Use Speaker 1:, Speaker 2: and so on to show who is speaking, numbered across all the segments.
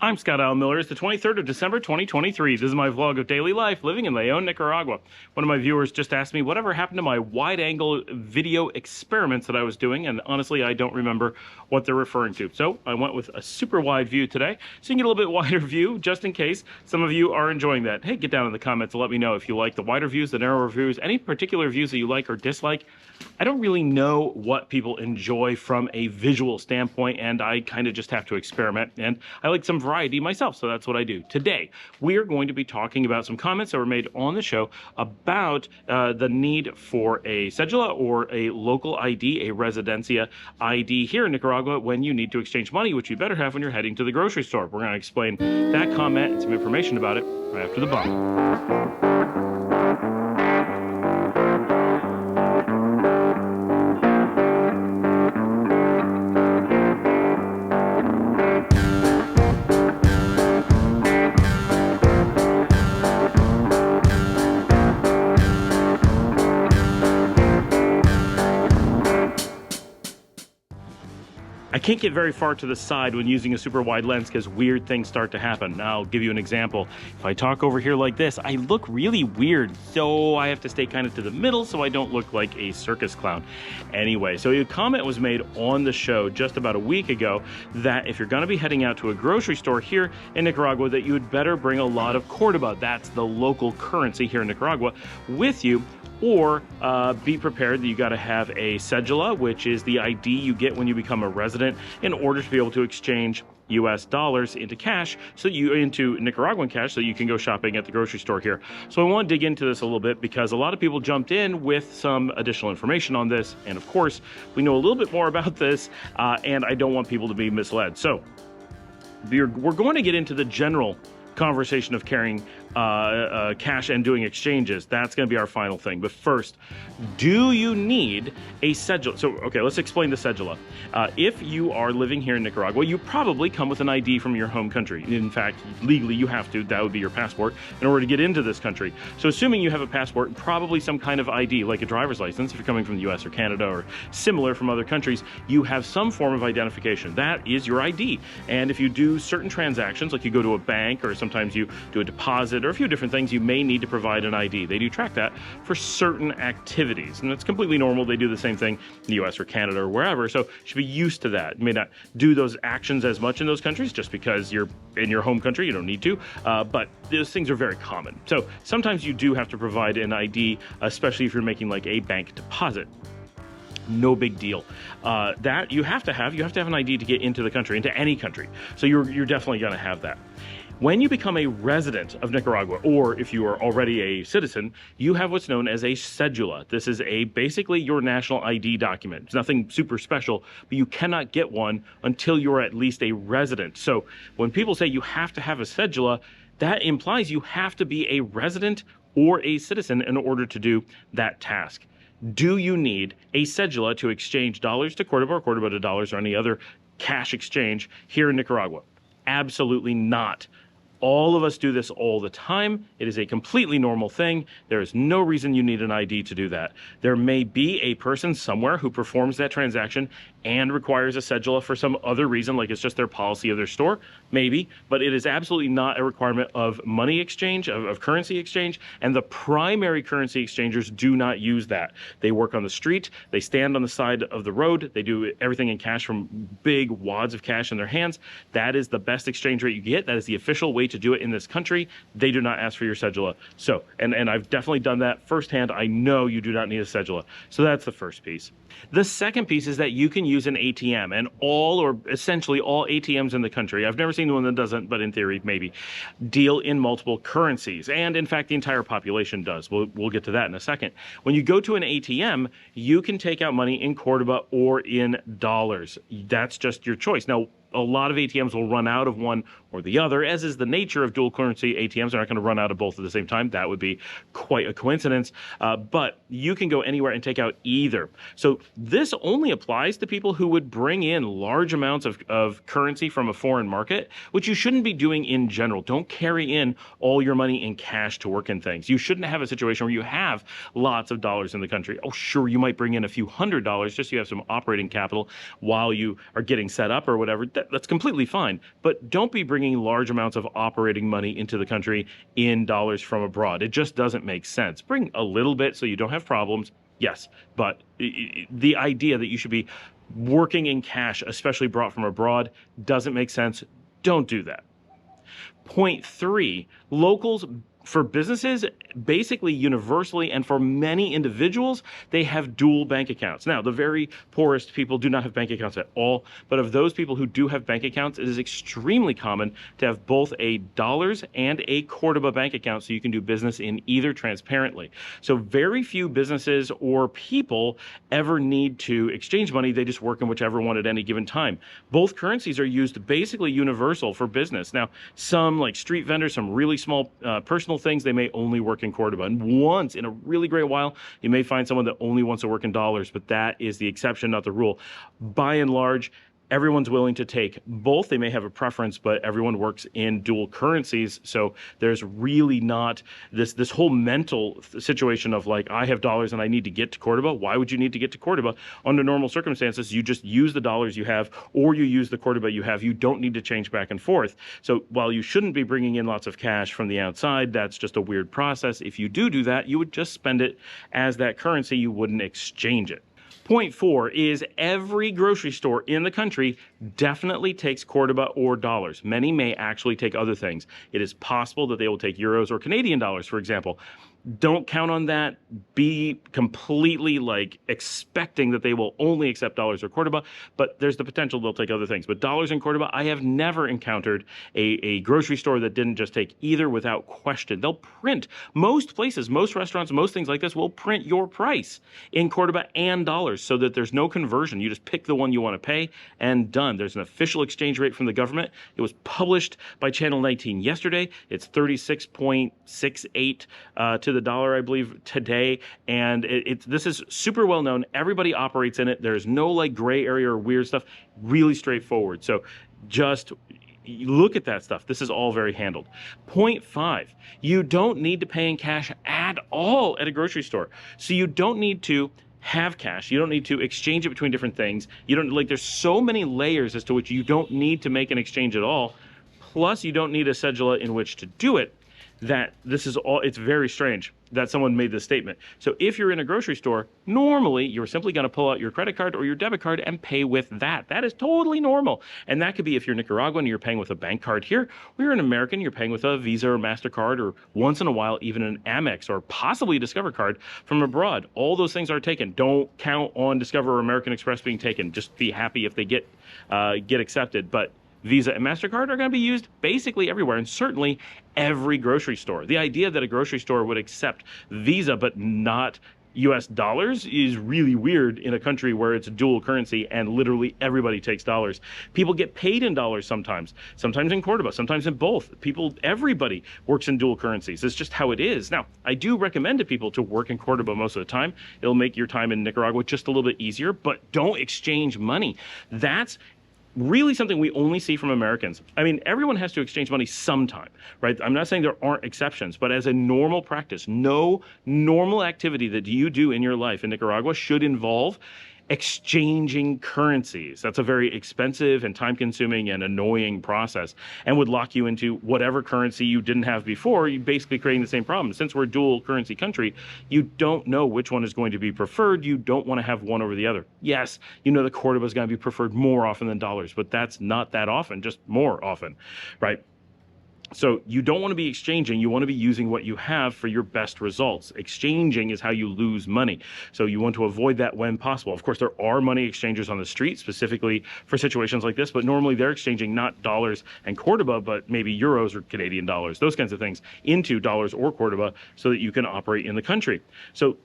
Speaker 1: I'm Scott Allen Miller. It's the 23rd of December, 2023. This is my vlog of daily life living in Leon, Nicaragua. One of my viewers just asked me whatever happened to my wide-angle video experiments that I was doing, and honestly, I don't remember what they're referring to. So I went with a super wide view today, so you can get a little bit wider view, just in case some of you are enjoying that. Hey, get down in the comments and let me know if you like the wider views, the narrower views, any particular views that you like or dislike. I don't really know what people enjoy from a visual standpoint, and I kind of just have to experiment, and I like some variety myself, so that's what I do. Today, we are going to be talking about some comments that were made on the show about the need for a cedula or a local ID, a residencia ID here in Nicaragua when you need to exchange money, which you better have when you're heading to the grocery store. We're going to explain that comment and some information about it right after the bump. I can't get very far to the side when using a super wide lens because weird things start to happen. Now, I'll give you an example. If I talk over here like this, I look really weird, so I have to stay kind of to the middle so I don't look like a circus clown. Anyway, so a comment was made on the show just about a week ago that if you're going to be heading out to a grocery store here in Nicaragua, that you would better bring a lot of Cordoba, that's the local currency here in Nicaragua, with you, or be prepared that you got to have a cedula, which is the ID you get when you become a resident in order to be able to exchange US dollars into cash, into Nicaraguan cash, so you can go shopping at the grocery store here. So I want to dig into this a little bit because a lot of people jumped in with some additional information on this, and of course we know a little bit more about this, and I don't want people to be misled. So we're going to get into the general conversation of carrying cash and doing exchanges. That's going to be our final thing. But first, do you need a cedula? So, okay, let's explain the cedula. If you are living here in Nicaragua, you probably come with an ID from your home country. In fact, legally you have to. That would be your passport in order to get into this country. So assuming you have a passport, probably some kind of ID, like a driver's license, if you're coming from the US or Canada or similar from other countries, you have some form of identification. That is your ID. And if you do certain transactions, like you go to a bank or sometimes you do a deposit or a few different things, you may need to provide an ID. They do track that for certain activities, and it's completely normal. They do the same thing in the US or Canada or wherever, so you should be used to that. You may not do those actions as much in those countries just because you're in your home country, you don't need to, but those things are very common. So sometimes you do have to provide an ID, especially if you're making like a bank deposit. No big deal. That you have to have an ID to get into the country, into any country. So you're definitely going to have that. When you become a resident of Nicaragua, or if you are already a citizen, you have what's known as a cedula. This is basically your national ID document. It's nothing super special, but you cannot get one until you're at least a resident. So when people say you have to have a cedula, that implies you have to be a resident or a citizen in order to do that task. Do you need a cedula to exchange dollars to Cordoba or Cordoba to dollars or any other cash exchange here in Nicaragua? Absolutely not. All of us do this all the time. It is a completely normal thing. There is no reason you need an ID to do that. There may be a person somewhere who performs that transaction and requires a cedula for some other reason, like it's just their policy of their store, maybe, but it is absolutely not a requirement of money exchange, of currency exchange, and the primary currency exchangers do not use that. They work on the street, they stand on the side of the road, they do everything in cash from big wads of cash in their hands. That is the best exchange rate you get. That is the official way to do it in this country. They do not ask for your cedula. So, and I've definitely done that firsthand. I know you do not need a cedula. So that's the first piece. The second piece is that you can use an ATM, and all or essentially all ATMs in the country, I've never seen one that doesn't, but in theory, maybe, deal in multiple currencies. And in fact, the entire population does. We'll get to that in a second. When you go to an ATM, you can take out money in Cordoba or in dollars. That's just your choice. Now, a lot of ATMs will run out of one or the other, as is the nature of dual currency ATMs. They're not going to run out of both at the same time. That would be quite a coincidence. But you can go anywhere and take out either. So this only applies to people who would bring in large amounts of currency from a foreign market, which you shouldn't be doing in general. Don't carry in all your money in cash to work in things. You shouldn't have a situation where you have lots of dollars in the country. Oh, sure, you might bring in a few $100s just so you have some operating capital while you are getting set up or whatever. That's completely fine. But don't be bringing large amounts of operating money into the country in dollars from abroad. It just doesn't make sense. Bring a little bit so you don't have problems. Yes, but the idea that you should be working in cash, especially brought from abroad, doesn't make sense. Don't do that. Point 3, locals for businesses, basically universally, and for many individuals, they have dual bank accounts. Now, the very poorest people do not have bank accounts at all, but of those people who do have bank accounts, it is extremely common to have both a dollars and a Cordoba bank account so you can do business in either transparently. So very few businesses or people ever need to exchange money. They just work in whichever one at any given time. Both currencies are used basically universal for business. Now, some like street vendors, some really small personal things, they may only work in Cordoba. And once in a really great while, you may find someone that only wants to work in dollars, but that is the exception, not the rule. By and large, everyone's willing to take both. They may have a preference, but everyone works in dual currencies. So there's really not this whole mental situation of like, I have dollars and I need to get to Cordoba. Why would you need to get to Cordoba? Under normal circumstances, you just use the dollars you have, or you use the Cordoba you have. You don't need to change back and forth. So while you shouldn't be bringing in lots of cash from the outside, that's just a weird process. If you do that, you would just spend it as that currency. You wouldn't exchange it. Point 4 is every grocery store in the country definitely takes Cordoba or dollars. Many may actually take other things. It is possible that they will take euros or Canadian dollars, for example. Don't count on that. Be completely like expecting that they will only accept dollars or Cordoba, but there's the potential they'll take other things. But dollars and Cordoba, I have never encountered a grocery store that didn't just take either without question. They'll print. Most places, most restaurants, most things like this will print your price in Cordoba and dollars so that there's no conversion. You just pick the one you want to pay and done. There's an official exchange rate from the government. It was published by Channel 19 yesterday. It's 36.68 to the dollar, I believe, today. And this is super well known. Everybody operates in it. There's no like gray area or weird stuff. Really straightforward. So just look at that stuff. This is all very handled. Point 5, you don't need to pay in cash at all at a grocery store. So you don't need to have cash. You don't need to exchange it between different things. You don't like, there's so many layers as to which you don't need to make an exchange at all. Plus you don't need a cedula in which to do it. That this is all, it's very strange that someone made this statement. So if you're in a grocery store, normally you're simply going to pull out your credit card or your debit card and pay with that. That is totally normal. And that could be if you're Nicaraguan and you're paying with a bank card here, or you're an American, you're paying with a Visa or MasterCard, or once in a while, even an Amex or possibly a Discover card from abroad. All those things are taken. Don't count on Discover or American Express being taken. Just be happy if they get accepted. But Visa and MasterCard are going to be used basically everywhere, and certainly every grocery store. The idea that a grocery store would accept Visa but not US dollars is really weird in a country where it's a dual currency and literally everybody takes dollars. People get paid in dollars sometimes in Cordoba, sometimes in both. Everybody works in dual currencies. It's just how it is. Now, I do recommend to people to work in Cordoba most of the time. It'll make your time in Nicaragua just a little bit easier, but don't exchange money. That's really something we only see from Americans. I mean, everyone has to exchange money sometime, right? I'm not saying there aren't exceptions, but as a normal practice, no normal activity that you do in your life in Nicaragua should involve exchanging currencies. That's a very expensive and time-consuming and annoying process, and would lock you into whatever currency you didn't have before. You're basically creating the same problem. Since we're a dual currency country, you don't know which one is going to be preferred. You don't want to have one over the other. Yes, you know the Cordoba is going to be preferred more often than dollars, but that's not that often, just more often, right? So you don't want to be exchanging, you want to be using what you have for your best results. Exchanging is how you lose money. So you want to avoid that when possible. Of course, there are money exchangers on the street specifically for situations like this, but normally they're exchanging not dollars and Cordoba, but maybe euros or Canadian dollars, those kinds of things, into dollars or Cordoba so that you can operate in the country. So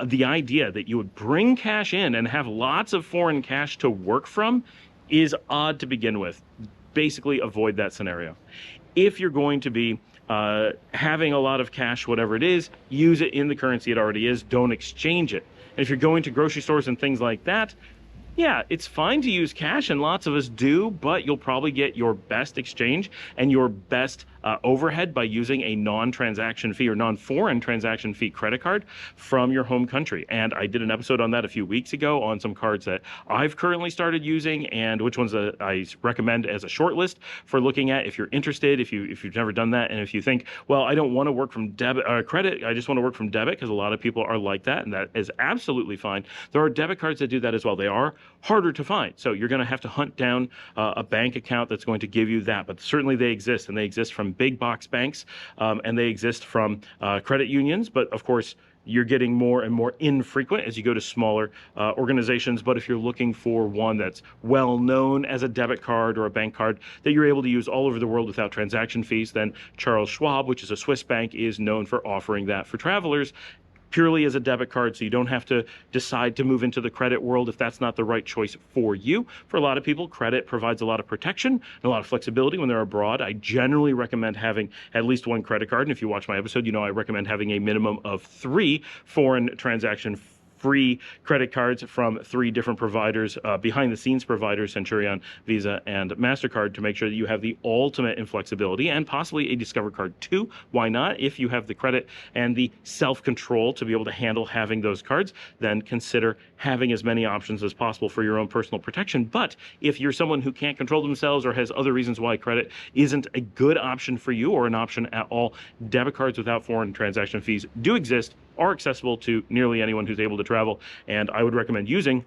Speaker 1: the idea that you would bring cash in and have lots of foreign cash to work from is odd to begin with. Basically avoid that scenario. If you're going to be having a lot of cash, whatever it is, use it in the currency it already is. Don't exchange it. And if you're going to grocery stores and things like that, yeah, it's fine to use cash, and lots of us do, but you'll probably get your best exchange and your best overhead by using a non-transaction fee or non-foreign transaction fee credit card from your home country. And I did an episode on that a few weeks ago on some cards that I've currently started using and which ones I recommend as a short list for looking at if you're interested, if you've never done that, and if you think, well, I don't want to work from debit or credit, I just want to work from debit, because a lot of people are like that, and that is absolutely fine. There are debit cards that do that as well. They are harder to find, so you're going to have to hunt down a bank account that's going to give you that, but certainly they exist, and they exist from big box banks, and they exist from credit unions, but of course you're getting more and more infrequent as you go to smaller organizations. But if you're looking for one that's well known as a debit card or a bank card that you're able to use all over the world without transaction fees, then Charles Schwab, which is a Swiss bank, is known for offering that for travelers purely as a debit card, so you don't have to decide to move into the credit world if that's not the right choice for you. For a lot of people, credit provides a lot of protection and a lot of flexibility when they're abroad. I generally recommend having at least one credit card, and if you watch my episode, you know I recommend having a minimum of 3 foreign transaction free credit cards from 3 different providers, behind the scenes providers, Centurion, Visa, and MasterCard, to make sure that you have the ultimate in flexibility, and possibly a Discover card too. Why not? If you have the credit and the self-control to be able to handle having those cards, then consider having as many options as possible for your own personal protection. But if you're someone who can't control themselves or has other reasons why credit isn't a good option for you or an option at all, debit cards without foreign transaction fees do exist, are accessible to nearly anyone who's able to travel, and I would recommend using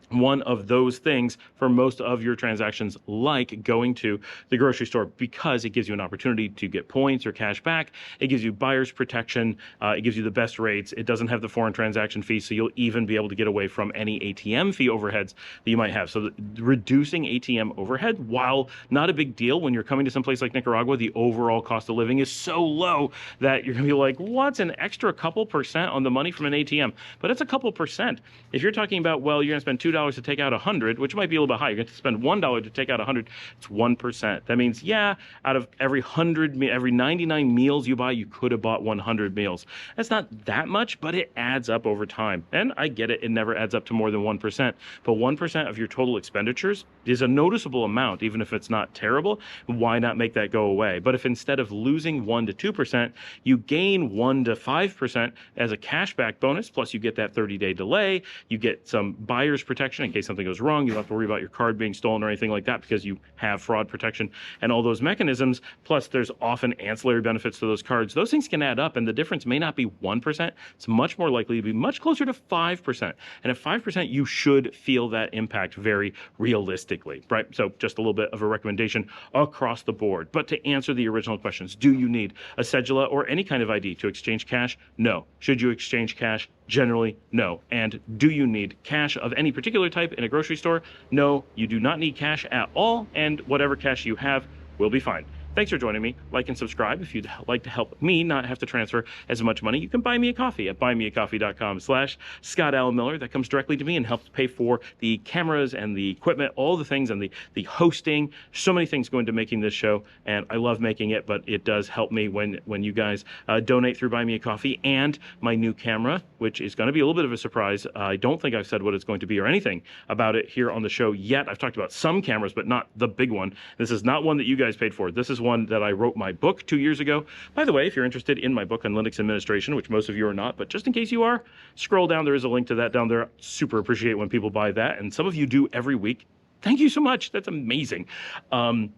Speaker 1: one of those things for most of your transactions, like going to the grocery store, because it gives you an opportunity to get points or cash back. It gives you buyer's protection. It gives you the best rates. It doesn't have the foreign transaction fee, so you'll even be able to get away from any ATM fee overheads that you might have. So reducing ATM overhead, while not a big deal when you're coming to some place like Nicaragua, the overall cost of living is so low that you're going to be like, what's an extra couple percent on the money from an ATM? But it's a couple percent. If you're talking about, well, you're going to spend $2 to take out 100, which might be a little bit high. You're going to spend $1 to take out 100. It's 1%. That means, yeah, out of every 99 meals you buy, you could have bought 100 meals. That's not that much, but it adds up over time. And I get it. It never adds up to more than 1%. But 1% of your total expenditures is a noticeable amount, even if it's not terrible. Why not make that go away? But if instead of losing 1 to 2%, you gain 1 to 5% as a cashback bonus, plus you get that 30-day delay, you get some buyer's protection in case something goes wrong. You don't have to worry about your card being stolen or anything like that, because you have fraud protection and all those mechanisms. Plus, there's often ancillary benefits to those cards. Those things can add up, and the difference may not be 1%. It's much more likely to be much closer to 5%. And at 5%, you should feel that impact very realistically, right? So just a little bit of a recommendation across the board. But to answer the original questions, do you need a cedula or any kind of ID to exchange cash? No. Should you exchange cash? Generally, no. And do you need cash of any particular type in a grocery store? No, you do not need cash at all, and whatever cash you have will be fine. Thanks for joining me. Like and subscribe. If you'd like to help me not have to transfer as much money, you can buy me a coffee at buymeacoffee.com/Scott Allen Miller. That comes directly to me and helps pay for the cameras and the equipment, all the things, and the hosting. So many things go into making this show, and I love making it, but it does help me when you guys donate through Buy Me a Coffee. And my new camera, which is going to be a little bit of a surprise. I don't think I've said what it's going to be or anything about it here on the show yet. I've talked about some cameras, but not the big one. This is not one that you guys paid for. This is one that I wrote my book 2 years ago. By the way, if you're interested in my book on Linux administration, which most of you are not, but just in case you are, scroll down. There is a link to that down there. Super appreciate when people buy that, and some of you do every week. Thank you so much. That's amazing. From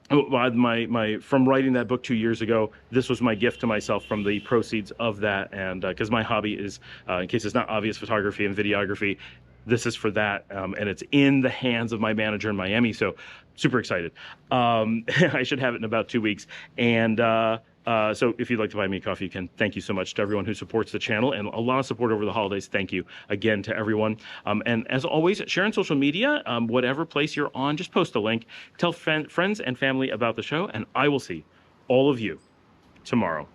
Speaker 1: writing that book 2 years ago, this was my gift to myself from the proceeds of that, and because my hobby is, in case it's not obvious, photography and videography. This is for that, and it's in the hands of my manager in Miami, so super excited. I should have it in about 2 weeks, and so if you'd like to buy me a coffee, you can. Thank you so much to everyone who supports the channel, and a lot of support over the holidays. Thank you again to everyone. And as always, share on social media, whatever place you're on, just post a link. Tell friends and family about the show, and I will see all of you tomorrow.